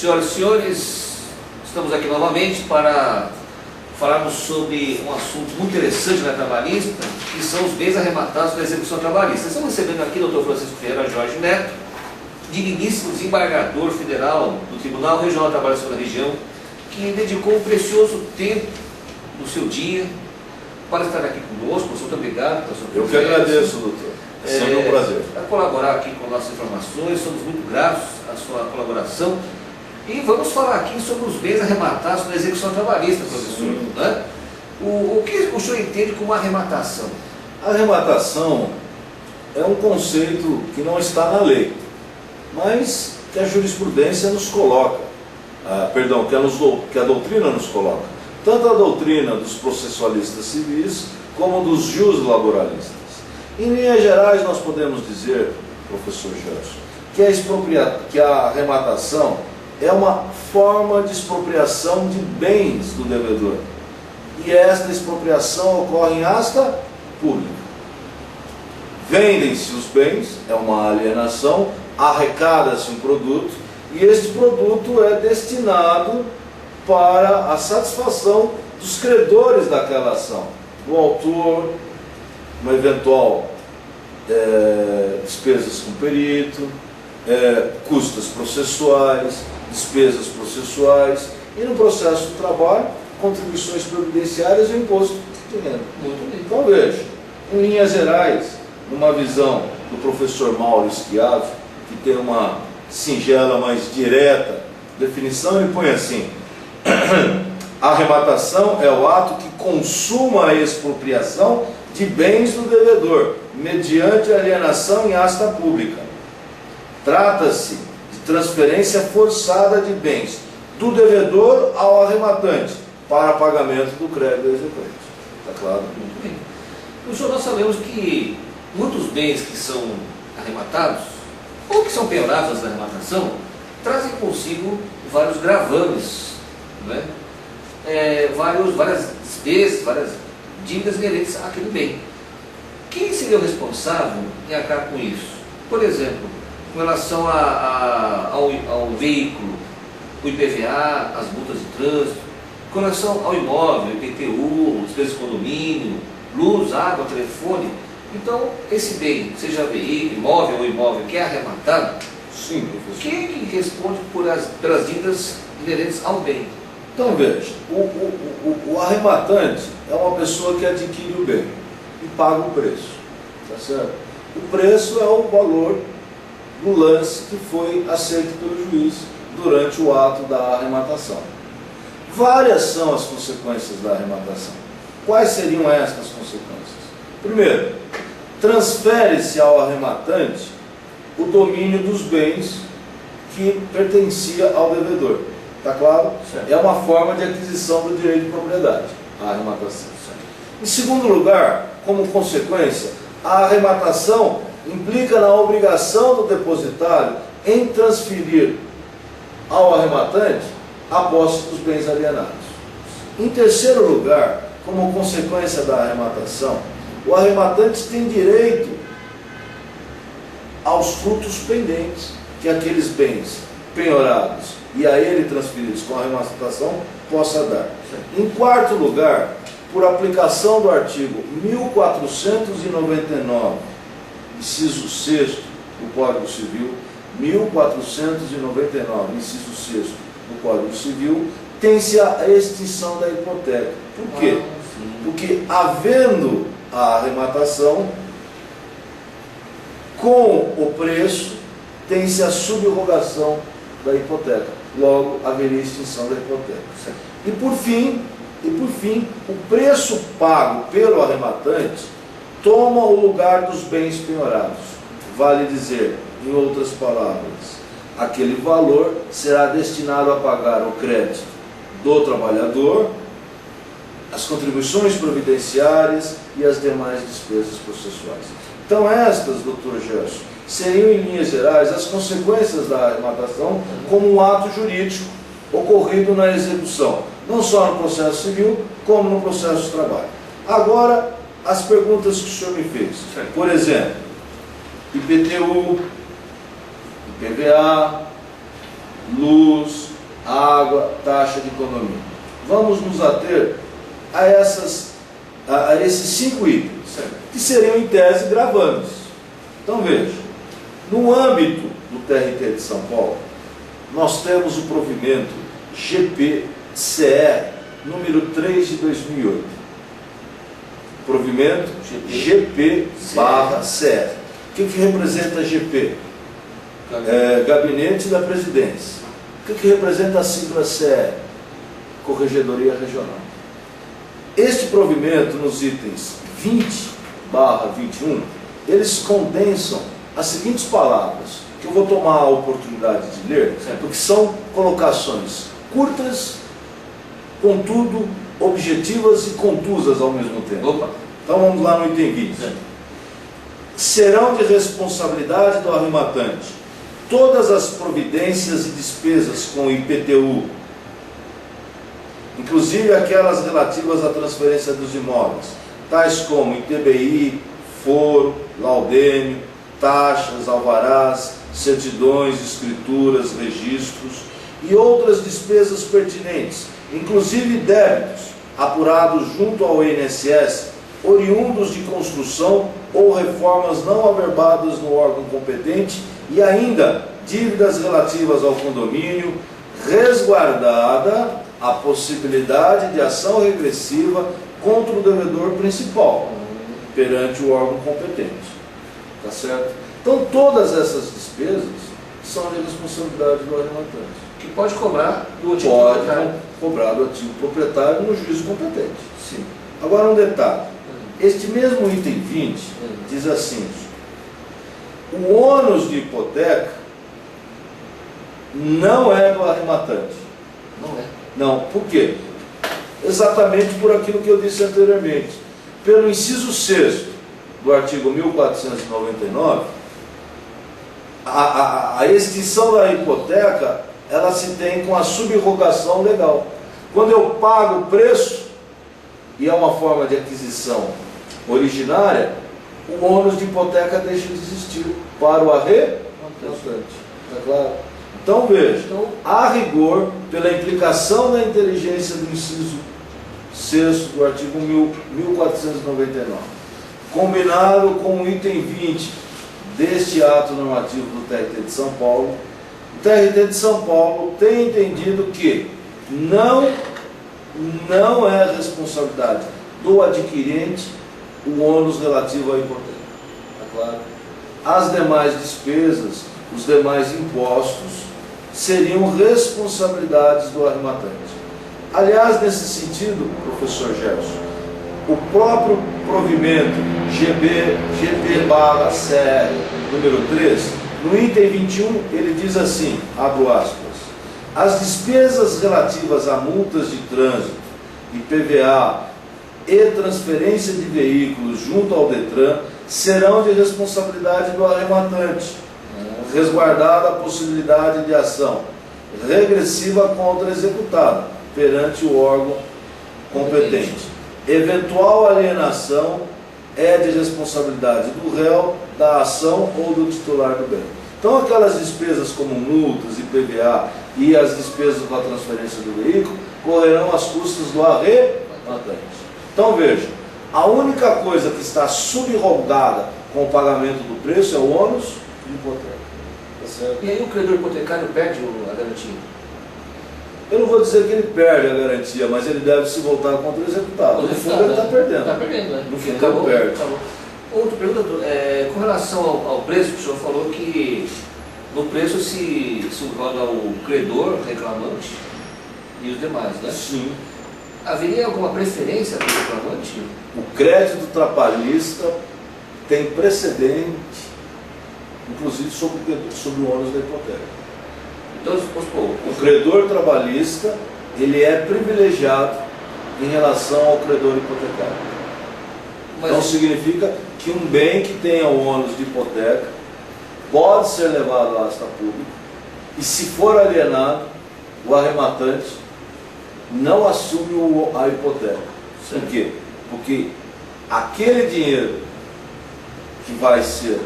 Senhoras e senhores, estamos aqui novamente para falarmos sobre um assunto muito interessante na trabalhista, que são os bens arrematados da execução trabalhista. Estamos recebendo aqui o Dr. Francisco Ferreira Jorge Neto, digníssimo desembargador federal do Tribunal Regional do Trabalho da Região, que dedicou um precioso tempo do seu dia para estar aqui conosco. Muito obrigado pela sua presença. Eu que agradeço, doutor. É sempre um prazer. Para colaborar aqui com nossas informações, somos muito gratos à sua colaboração. E vamos falar aqui sobre os bens arrematados na execução trabalhista, professor. Né? O que o senhor entende como arrematação? A arrematação é um conceito que não está na lei, mas que a jurisprudência nos coloca, que a doutrina nos coloca. Tanto a doutrina dos processualistas civis, como dos juslaboralistas. Em linhas gerais, nós podemos dizer, professor Gerson, que a arrematação é uma forma de expropriação de bens do devedor. E esta expropriação ocorre em asta pública. Vendem-se os bens, é uma alienação, arrecada-se um produto, e este produto é destinado para a satisfação dos credores daquela ação, do autor, uma eventual despesas com perito, custas processuais, despesas processuais, e no processo do trabalho, contribuições previdenciárias e imposto de renda. Muito bem. Então veja, em linhas gerais, numa visão do professor Mauro Schiavo, que tem uma singela, mais direta definição, ele põe assim: a arrematação é o ato que consuma a expropriação de bens do devedor, mediante alienação em asta pública. Trata-se de transferência forçada de bens do devedor ao arrematante para pagamento do crédito exequente. Está claro? Muito bem. Professor, nós sabemos que muitos bens que são arrematados, ou que são penhorados na arrematação, trazem consigo vários gravames, né? Várias despesas, várias dívidas inerentes àquele bem. Quem seria o responsável em arcar com isso? Por exemplo, com relação ao veículo, o IPVA, as multas de trânsito, com relação ao imóvel, IPTU, despesas de condomínio, luz, água, telefone. Então, esse bem, seja veículo, imóvel ou imóvel que é arrematado, sim, professor. Quem é que responde pelas dívidas inerentes ao bem? Então veja, o arrematante é uma pessoa que adquire o bem e paga o preço, tá certo? O preço é o valor do lance que foi aceito pelo juiz durante o ato da arrematação. Várias são as consequências da arrematação. Quais seriam estas consequências? Primeiro, transfere-se ao arrematante o domínio dos bens que pertencia ao devedor. Está claro? Certo. É uma forma de aquisição do direito de propriedade, a arrematação. Em segundo lugar, como consequência, a arrematação implica na obrigação do depositário em transferir ao arrematante a posse dos bens alienados. Em terceiro lugar, como consequência da arrematação, o arrematante tem direito aos frutos pendentes que aqueles bens penhorados e a ele transferidos com a arrematação possa dar. Em quarto lugar, por aplicação do artigo 1499, inciso 6 do Código Civil, 1499, inciso 6 do Código Civil, tem-se a extinção da hipoteca. Por quê? Porque, havendo a arrematação, com o preço, tem-se a subrogação da hipoteca. Logo, haveria extinção da hipoteca. E por fim, o preço pago pelo arrematante toma o lugar dos bens penhorados. Vale dizer, em outras palavras, aquele valor será destinado a pagar o crédito do trabalhador, as contribuições providenciárias e as demais despesas processuais. Então estas, doutor Gerson, seriam em linhas gerais as consequências da arrematação como um ato jurídico ocorrido na execução, não só no processo civil, como no processo de trabalho. Agora, as perguntas que o senhor me fez. Por exemplo, IPTU, IPVA, luz, água, taxa de condomínio. Vamos nos ater a esses 5 itens, que seriam em tese gravames. Então veja, no âmbito do TRT de São Paulo, nós temos o provimento GP-CR número 3 de 2008. Provimento GP/CR. O que representa GP? Gabinete da Presidência. O que representa a sigla CR? Corregedoria Regional. Este provimento, nos itens 20/21, eles condensam as seguintes palavras, que eu vou tomar a oportunidade de ler, porque são colocações curtas, contudo, objetivas e contusas ao mesmo tempo. Opa. Então vamos lá no item 20. Serão de responsabilidade do arrematante todas as providências e despesas com IPTU, inclusive aquelas relativas à transferência dos imóveis, tais como ITBI, foro, laudêmio, taxas, alvarás, certidões, escrituras, registros e outras despesas pertinentes, inclusive débitos apurados junto ao INSS, oriundos de construção ou reformas não averbadas no órgão competente, e ainda dívidas relativas ao condomínio, resguardada a possibilidade de ação regressiva contra o devedor principal perante o órgão competente. Tá certo? Então todas essas despesas são de responsabilidade do arrematante. Que pode cobrar do antigo Pode proprietário. cobrar do antigo proprietário no juízo competente. Sim. Agora um detalhe. Este mesmo item 20 diz assim: o ônus de hipoteca não é do arrematante. Não é. Não, por quê? Exatamente por aquilo que eu disse anteriormente. Pelo inciso 6º do artigo 1499, a extinção da hipoteca, ela se tem com a subrogação legal. Quando eu pago o preço, e é uma forma de aquisição originária, o ônus de hipoteca deixa de existir para o arrematante. Está claro? Então veja, a rigor, pela implicação da inteligência do inciso 6º do artigo 1499, combinado com o item 20 deste ato normativo do TRT de São Paulo, o TRT de São Paulo tem entendido que não é responsabilidade do adquirente o ônus relativo à hipoteca. Está claro? As demais despesas, os demais impostos, seriam responsabilidades do arrematante. Aliás, nesse sentido, professor Gerson, o próprio provimento GP/CR número 3, no item 21, ele diz assim, abro aspas: as despesas relativas a multas de trânsito, IPVA e transferência de veículos junto ao Detran serão de responsabilidade do arrematante, resguardada a possibilidade de ação regressiva contra executado perante o órgão competente. Eventual alienação é de responsabilidade do réu, da ação ou do titular do bem. Então aquelas despesas como multas, IPVA e as despesas com a transferência do veículo correrão às custas do arrematante. Então veja, a única coisa que está subrogada com o pagamento do preço é o ônus de hipoteca. Tá certo? E aí o credor hipotecário perde a garantia? Eu não vou dizer que ele perde a garantia, mas ele deve se voltar contra o executado. No fundo ele está perdendo. Está perdendo, né? No fundo ele perde. Outra pergunta, com relação ao preço, o senhor falou que no preço se roda o credor, reclamante e os demais, né? Sim. Haveria alguma preferência do reclamante? O crédito trabalhista tem precedente, inclusive sobre o ônus da hipoteca. Então, o credor trabalhista, ele é privilegiado em relação ao credor hipotecário. Então significa que um bem que tenha o ônus de hipoteca pode ser levado à asta pública, e se for alienado, o arrematante não assume a hipoteca. Por quê? Porque aquele dinheiro que vai ser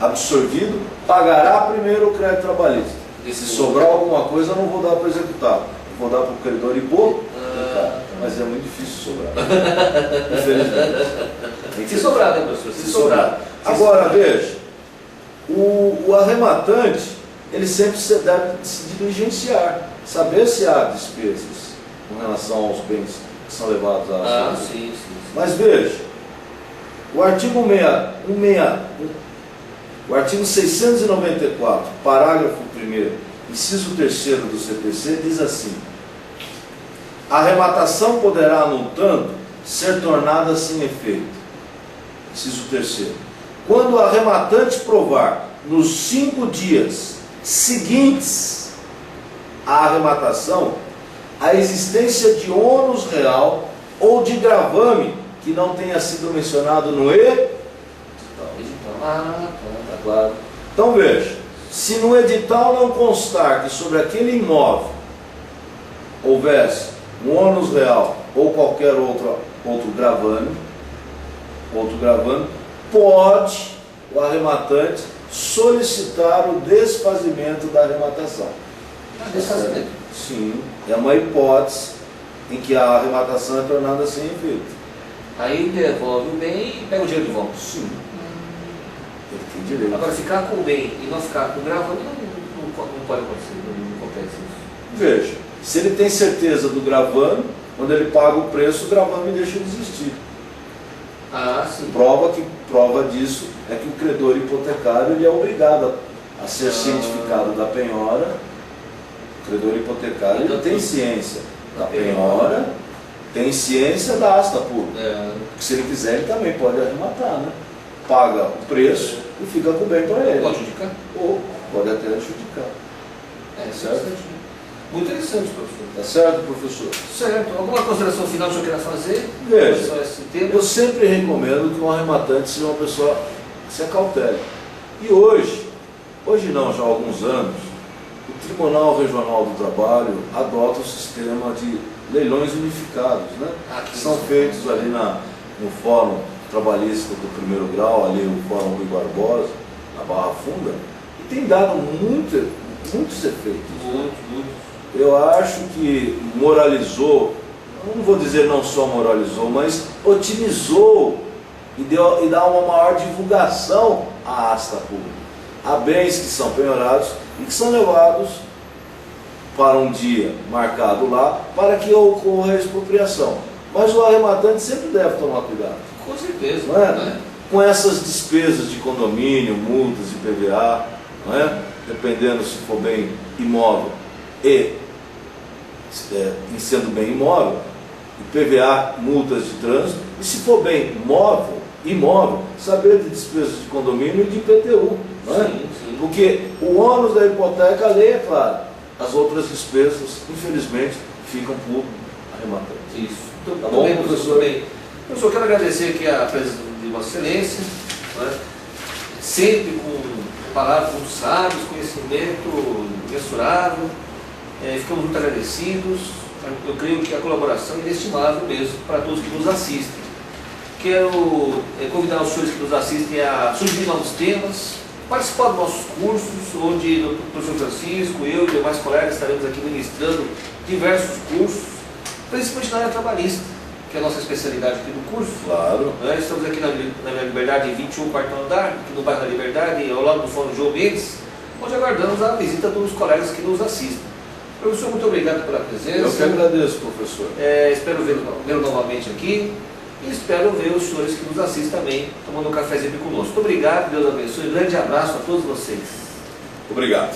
absorvido pagará primeiro o crédito trabalhista. Se sobrar alguma coisa, eu não vou dar para executar. Eu vou dar para o credor hipotecar. Mas é muito difícil sobrar. Infelizmente. Se sobrar, né, professor? Se sobrar. Agora, veja, o arrematante, ele sempre deve se diligenciar, saber se há despesas com relação aos bens que são levados à ação. Sim. Mas veja, o artigo 694, parágrafo 1º, inciso 3º do CPC, diz assim: a arrematação poderá, no tanto, ser tornada sem efeito. Inciso 3º. Quando o arrematante provar, nos 5 dias seguintes à arrematação, a existência de ônus real ou de gravame que não tenha sido mencionado no edital. Tá claro. Então veja, se no edital não constar que sobre aquele imóvel houvesse um ônus real ou qualquer outro gravame, pode o arrematante solicitar o desfazimento da arrematação. Desfazimento? Sim, é uma hipótese em que a arrematação é tornada sem efeito. Aí devolve o bem e pega o dinheiro de volta. Sim. Ele tem direito. Agora, ficar com o bem e não ficar com o gravame não pode acontecer, não acontece isso. Veja, se ele tem certeza do gravame, quando ele paga o preço, o gravame deixa de existir. Sim. Prova disso é que o credor hipotecário ele é obrigado a ser cientificado da penhora. O credor hipotecário ele tem ciência da penhora, tem ciência da asta pública. Porque se ele quiser, ele também pode arrematar, né? Paga o preço e fica com o bem para ele. Pode adjudicar? Ou pode até adjudicar. Certo? Muito interessante, professor. Tá certo, professor? Certo. Alguma consideração final que o senhor queira fazer? Veja, esse tema? eu sempre recomendo que um arrematante seja uma pessoa que se acautele. E hoje não, já há alguns anos, o Tribunal Regional do Trabalho adota o sistema de leilões unificados, né? Que são feitos ali no Fórum Trabalhista do primeiro grau, ali o Fórum Rui Barbosa, na Barra Funda, e tem dado muitos efeitos. Muitos. Eu acho que moralizou, não vou dizer não só moralizou, mas otimizou e dá uma maior divulgação à asta pública. Há bens que são penhorados e que são levados para um dia marcado lá para que ocorra a expropriação. Mas o arrematante sempre deve tomar cuidado. Com certeza. Não é? Com essas despesas de condomínio, multas e PVA, não é? Dependendo se for bem imóvel e sendo bem imóvel, PVA, multas de trânsito, e se for bem imóvel, saber de despesas de condomínio e de IPTU. Não é? Sim. Porque o ônus da hipoteca, a lei é clara. As outras despesas, infelizmente, ficam por arrematante. Isso. Tá bom, bem, professor? Bem. Professor, quero agradecer aqui a presença de Vossa Excelência, né? Sempre com palavras muito sábias, conhecimento mensurável. Ficamos muito agradecidos. Eu creio que a colaboração é inestimável mesmo para todos que nos assistem. Quero convidar os senhores que nos assistem a sugerir novos temas, participar dos nossos cursos, onde o professor Francisco, eu e demais colegas estaremos aqui ministrando diversos cursos, principalmente na área trabalhista, que é a nossa especialidade aqui do curso. Claro. Estamos aqui na Liberdade 21, quarto andar, aqui no bairro da Liberdade, ao lado do Fórum João Mendes, onde aguardamos a visita dos colegas que nos assistem. Professor, muito obrigado pela presença. Eu que agradeço, professor. Espero vê-lo novamente aqui e espero ver os senhores que nos assistem também, tomando um cafezinho conosco. Muito obrigado, Deus abençoe. Um grande abraço a todos vocês. Obrigado.